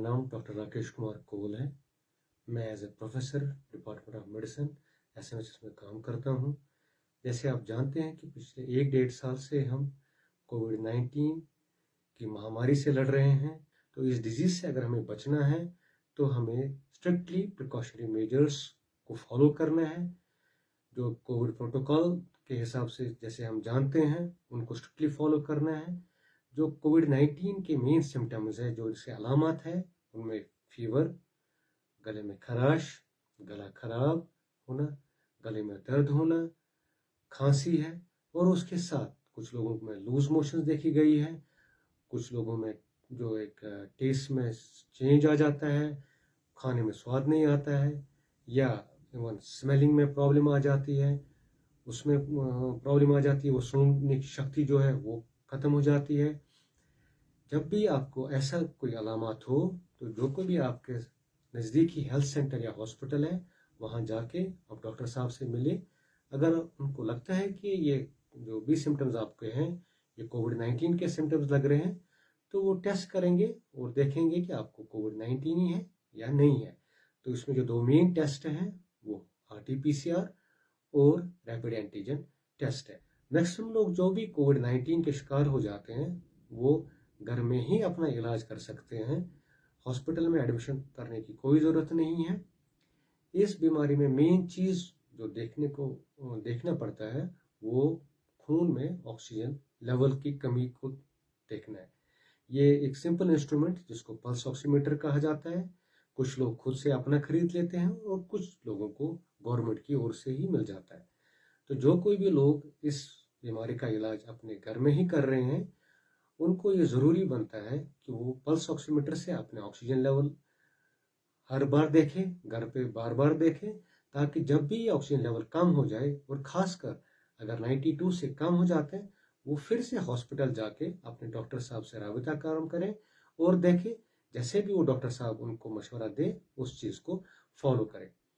नाम डॉक्टर राकेश कुमार कोल है। मैं as a professor department of medicine SMHS में काम करता हूँ। जैसे आप जानते हैं कि पिछले 1-1.5 साल से हम कोविड-19 की महामारी से लड़ रहे हैं। तो इस डिजीज़ से अगर हमें बचना है तो हमें स्ट्रिक्टली प्रिकॉशनरी मेजर्स को फॉलो करना है। जो कोविड प्रोटोकॉल के हिसाब से जैसे हम जानते हैं उनको स्ट्रिक्टली फॉलो करना है। जो कोविड-19 के मेन सिम्टम्स है, जो इसके अलामत है, उनमें फीवर, गले में खराश, गला खराब होना, गले में दर्द होना, खांसी है और उसके साथ कुछ लोगों में लूज मोशंस देखी गई है। कुछ लोगों में जो एक टेस्ट में चेंज आ जाता है, खाने में स्वाद नहीं आता है, या इवन स्मेलिंग में प्रॉब्लम आ जाती है, उसमें प्रॉब्लम आ जाती है, वो सूंघने की शक्ति जो है वो ख़त्म हो जाती है। जब भी आपको ऐसा कोई अलामत हो तो जो कोई भी आपके नज़दीकी हेल्थ सेंटर या हॉस्पिटल है वहाँ जाके आप डॉक्टर साहब से मिले। अगर उनको लगता है कि ये जो भी सिम्टम्स आपके हैं ये कोविड-19 के सिम्टम्स लग रहे हैं तो वो टेस्ट करेंगे और देखेंगे कि आपको कोविड-19 ही है या नहीं है। तो इसमें जो 2 मेन टेस्ट हैं वो RT-PCR और रैपिड एंटीजन टेस्ट है। मैक्सिमम लोग जो भी कोविड-19 के शिकार हो जाते हैं वो घर में ही अपना इलाज कर सकते हैं। हॉस्पिटल में एडमिशन करने की कोई ज़रूरत नहीं है। इस बीमारी में मेन चीज़ जो देखना पड़ता है वो खून में ऑक्सीजन लेवल की कमी को देखना है। ये एक सिंपल इंस्ट्रूमेंट जिसको पल्स ऑक्सीमीटर कहा जाता है, कुछ लोग खुद से अपना खरीद लेते हैं और कुछ लोगों को गवर्नमेंट की ओर से ही मिल जाता है। तो जो कोई भी लोग इस बीमारी का इलाज अपने घर में ही कर रहे हैं उनको ये ज़रूरी बनता है कि वो पल्स ऑक्सीमीटर से अपने ऑक्सीजन लेवल हर बार देखें, घर पे बार बार देखें, ताकि जब भी ऑक्सीजन लेवल कम हो जाए और ख़ासकर अगर 92 से कम हो जाते हैं वो फिर से हॉस्पिटल जाके अपने डॉक्टर साहब से राबिता कायम करें और देखें जैसे भी वो डॉक्टर साहब उनको मशवरा दे उस चीज़ को फॉलो करें।